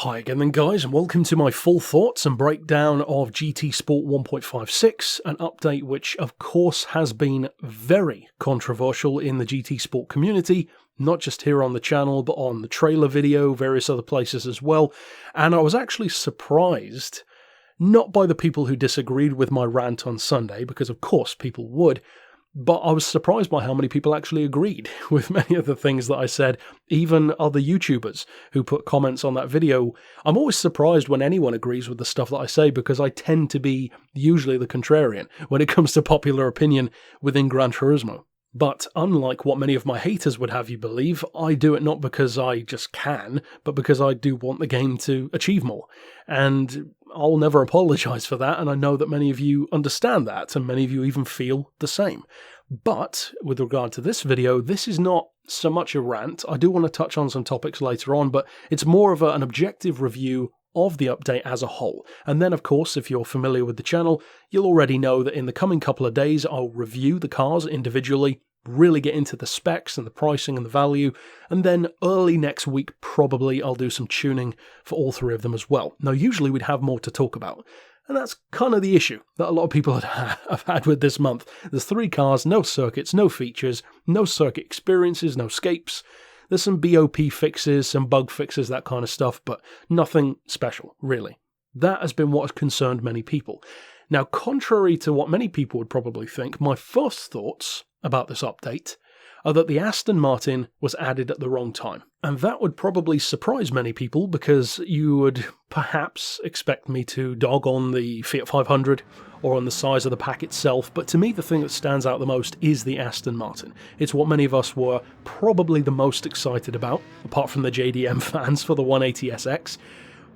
Hi again then guys, and welcome to my full thoughts and breakdown of GT Sport 1.56, an update which of course has been very controversial in the GT Sport community, not just here on the channel but on the trailer video, various other places as well, and I was actually surprised, not by the people who disagreed with my rant on Sunday, because of course people would, but I was surprised by how many people actually agreed with many of the things that I said, even other YouTubers who put comments on that video. I'm always surprised when anyone agrees with the stuff that I say because I tend to be usually the contrarian when it comes to popular opinion within Gran Turismo. But unlike what many of my haters would have you believe, I do it not because I just can, but because I do want the game to achieve more. And I'll never apologise for that, and I know that many of you understand that, and many of you even feel the same. But with regard to this video, this is not so much a rant. I do want to touch on some topics later on, but it's more of an objective review of the update as a whole. And then, of course, if you're familiar with the channel, you'll already know that in the coming couple of days, I'll review the cars individually, really get into the specs and the pricing and the value, and then early next week, probably, I'll do some tuning for all three of them as well. Now, usually we'd have more to talk about, and that's kind of the issue that a lot of people have had with this month. There's three cars, no circuits, no features, no circuit experiences, no scapes. There's some BOP fixes, some bug fixes, that kind of stuff, but nothing special, really. That has been what has concerned many people. Now, contrary to what many people would probably think, my first thoughts about this update are that the Aston Martin was added at the wrong time. And that would probably surprise many people because you would perhaps expect me to dog on the Fiat 500 or on the size of the pack itself, but to me the thing that stands out the most is the Aston Martin. It's what many of us were probably the most excited about, apart from the JDM fans for the 180SX,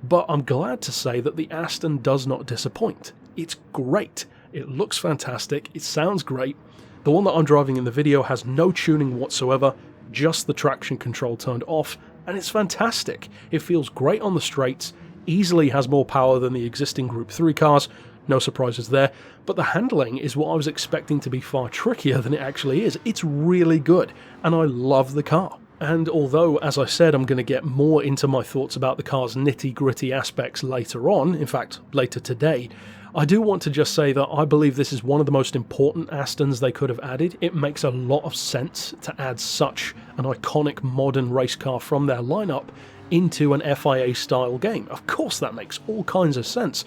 but I'm glad to say that the Aston does not disappoint. It's great, it looks fantastic, it sounds great. The one that I'm driving in the video has no tuning whatsoever, just the traction control turned off, and it's fantastic. It feels great on the straights, easily has more power than the existing Group 3 cars, no surprises there, but the handling is what I was expecting to be far trickier than it actually is. It's really good, and I love the car. And although, as I said, I'm going to get more into my thoughts about the car's nitty-gritty aspects later on, in fact, later today, I do want to just say that I believe this is one of the most important Astons they could have added. It makes a lot of sense to add such an iconic modern race car from their lineup into an FIA-style game. Of course that makes all kinds of sense,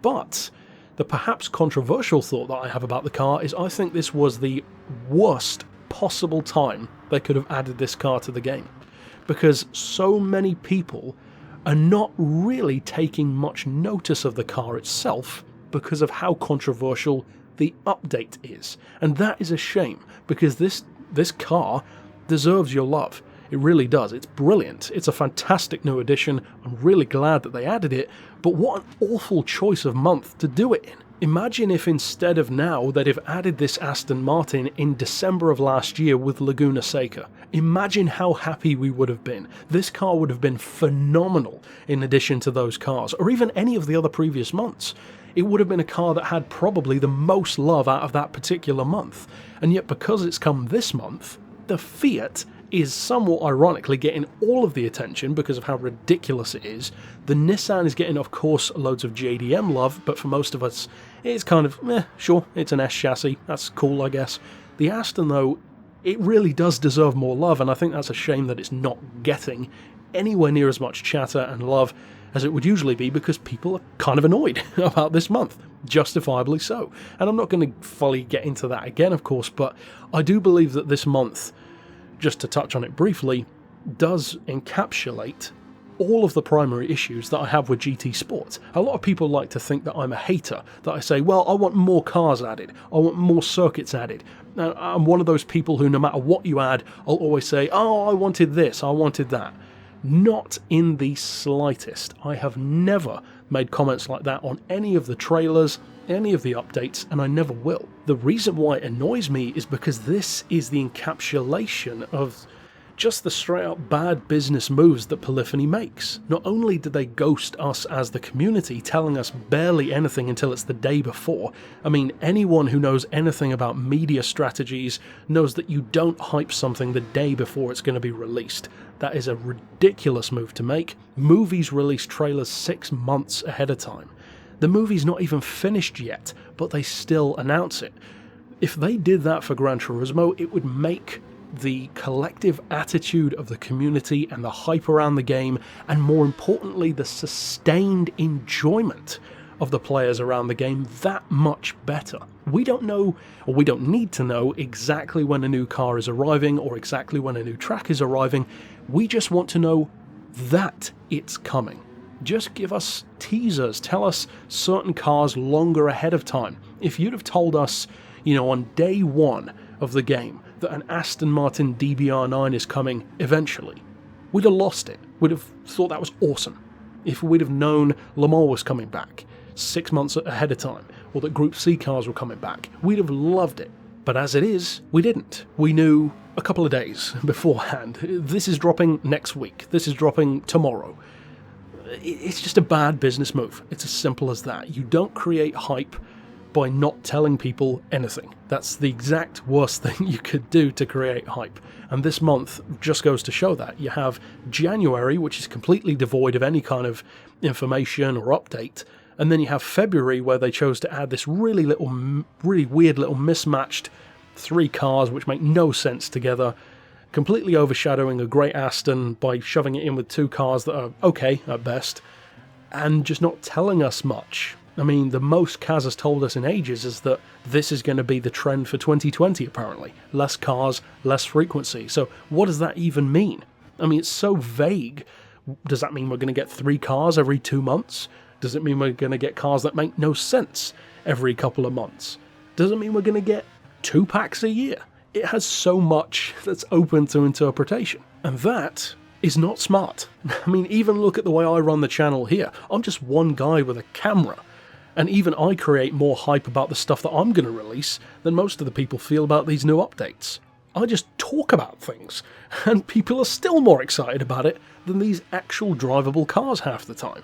but the perhaps controversial thought that I have about the car is I think this was the worst possible time they could have added this car to the game, because so many people are not really taking much notice of the car itself because of how controversial the update is. And that is a shame, because this car deserves your love. It really does. It's brilliant. It's a fantastic new addition. I'm really glad that they added it, but what an awful choice of month to do it in. Imagine if instead of now they'd have added this Aston Martin in December of last year with Laguna Seca. Imagine how happy we would have been. This car would have been phenomenal in addition to those cars, or even any of the other previous months. It would have been a car that had probably the most love out of that particular month. And yet because it's come this month, the Fiat is somewhat ironically getting all of the attention because of how ridiculous it is. The Nissan is getting, of course, loads of JDM love, but for most of us, it's kind of, sure, it's an S chassis, that's cool, I guess. The Aston, though, it really does deserve more love, and I think that's a shame that it's not getting anywhere near as much chatter and love as it would usually be, because people are kind of annoyed about this month, justifiably so. And I'm not going to fully get into that again, of course, but I do believe that this month, just to touch on it briefly, does encapsulate all of the primary issues that I have with GT Sport. A lot of people like to think that I'm a hater, that I say, well, I want more cars added, I want more circuits added. Now, I'm one of those people who, no matter what you add, I'll always say, oh, I wanted this, I wanted that. Not in the slightest. I have never made comments like that on any of the trailers, any of the updates, and I never will. The reason why it annoys me is because this is the encapsulation of just the straight up bad business moves that Polyphony makes. Not only did they ghost us as the community, telling us barely anything until it's the day before. I mean, anyone who knows anything about media strategies knows that you don't hype something the day before it's going to be released. That is a ridiculous move to make. Movies release trailers 6 months ahead of time. The movie's not even finished yet, but they still announce it. If they did that for Gran Turismo, it would make the collective attitude of the community and the hype around the game, and more importantly, the sustained enjoyment of the players around the game, that much better. We don't know, or we don't need to know, exactly when a new car is arriving or exactly when a new track is arriving. We just want to know that it's coming. Just give us teasers, tell us certain cars longer ahead of time. If you'd have told us, on day one of the game that an Aston Martin DBR9 is coming eventually, we'd have lost it. We'd have thought that was awesome. If we'd have known Le Mans was coming back 6 months ahead of time, or that Group C cars were coming back, we'd have loved it. But as it is, we didn't. We knew a couple of days beforehand. This is dropping next week. This is dropping tomorrow. It's just a bad business move. It's as simple as that. You don't create hype by not telling people anything. That's the exact worst thing you could do to create hype. And this month just goes to show that. You have January, which is completely devoid of any kind of information or update. And then you have February, where they chose to add this really weird little mismatched 3 cars which make no sense together, completely overshadowing a great Aston by shoving it in with 2 cars that are okay at best, and just not telling us much. I mean, the most Kaz has told us in ages is that this is going to be the trend for 2020, apparently. Less cars, less frequency. So what does that even mean? I mean, it's so vague. Does that mean we're going to get 3 cars every 2 months? Does it mean we're going to get cars that make no sense every couple of months? Does it mean we're going to get 2 packs a year? It has so much that's open to interpretation. And that is not smart. I mean, even look at the way I run the channel here. I'm just one guy with a camera. And even I create more hype about the stuff that I'm going to release than most of the people feel about these new updates. I just talk about things, and people are still more excited about it than these actual drivable cars half the time.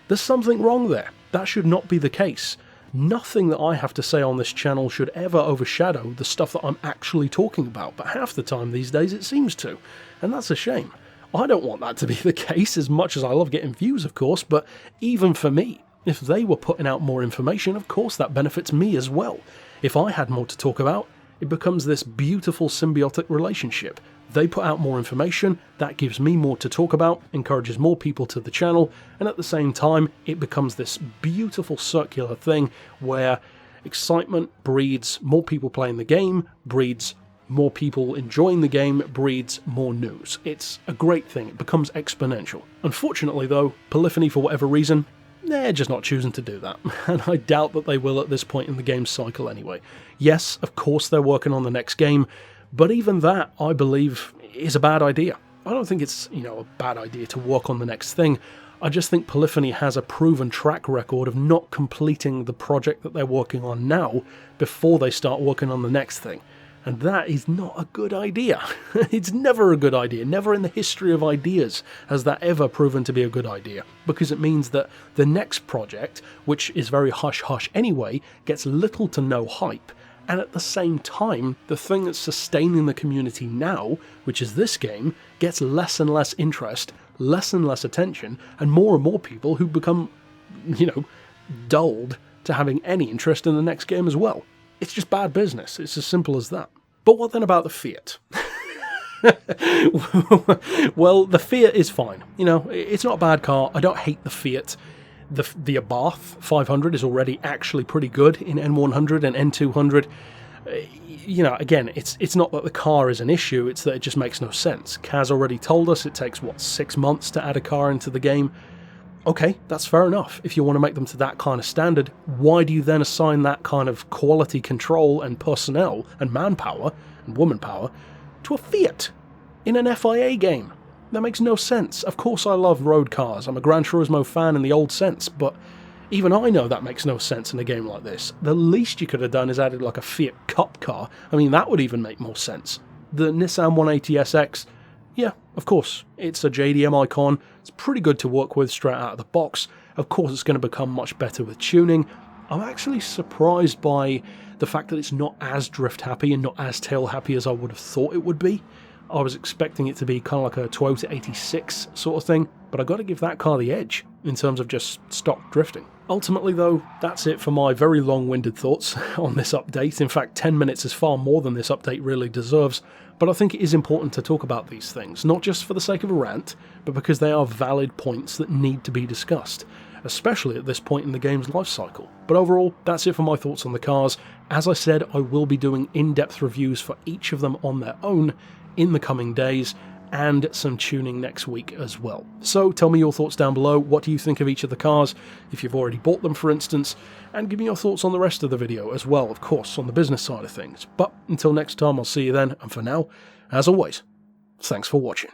There's something wrong there. That should not be the case. Nothing that I have to say on this channel should ever overshadow the stuff that I'm actually talking about, but half the time these days it seems to, and that's a shame. I don't want that to be the case, as much as I love getting views, of course, but even for me, if they were putting out more information, of course that benefits me as well. If I had more to talk about, it becomes this beautiful symbiotic relationship. They put out more information, that gives me more to talk about, encourages more people to the channel, and at the same time, it becomes this beautiful circular thing where excitement breeds more people playing the game, breeds more people enjoying the game, breeds more news. It's a great thing. It becomes exponential. Unfortunately, though, Polyphony, for whatever reason, they're just not choosing to do that, and I doubt that they will at this point in the game's cycle anyway. Yes, of course they're working on the next game, but even that, I believe, is a bad idea. I don't think it's, a bad idea to work on the next thing. I just think Polyphony has a proven track record of not completing the project that they're working on now before they start working on the next thing. And that is not a good idea. It's never a good idea. Never in the history of ideas has that ever proven to be a good idea. Because it means that the next project, which is very hush-hush anyway, gets little to no hype. And at the same time, the thing that's sustaining the community now, which is this game, gets less and less interest, less and less attention, and more people who become, dulled to having any interest in the next game as well. It's just bad business. It's as simple as that. But what then about the Fiat? Well, the Fiat is fine. It's not a bad car. I don't hate the Fiat. The Abarth 500 is already actually pretty good in N100 and N200. Again, it's not that the car is an issue, it's that it just makes no sense. Kaz already told us it takes, 6 months to add a car into the game. Okay, that's fair enough. If you want to make them to that kind of standard, why do you then assign that kind of quality control and personnel and manpower and womanpower to a Fiat in an FIA game? That makes no sense. Of course I love road cars. I'm a Gran Turismo fan in the old sense, but even I know that makes no sense in a game like this. The least you could have done is added like a Fiat Cup car. I mean, that would even make more sense. The Nissan 180SX, Yeah, of course, it's a JDM icon, it's pretty good to work with straight out of the box. Of course it's going to become much better with tuning. I'm actually surprised by the fact that it's not as drift happy and not as tail happy as I would have thought it would be. I was expecting it to be kind of like a Toyota 86 sort of thing, but I got to give that car the edge in terms of just stock drifting. Ultimately though, that's it for my very long-winded thoughts on this update. In fact, 10 minutes is far more than this update really deserves, but I think it is important to talk about these things, not just for the sake of a rant, but because they are valid points that need to be discussed, especially at this point in the game's life cycle. But overall, that's it for my thoughts on the cars. As I said, I will be doing in-depth reviews for each of them on their own in the coming days, and some tuning next week as well. So tell me your thoughts down below. What do you think of each of the cars, if you've already bought them for instance, and give me your thoughts on the rest of the video as well, of course, on the business side of things. But until next time, I'll see you then, and for now, as always, thanks for watching.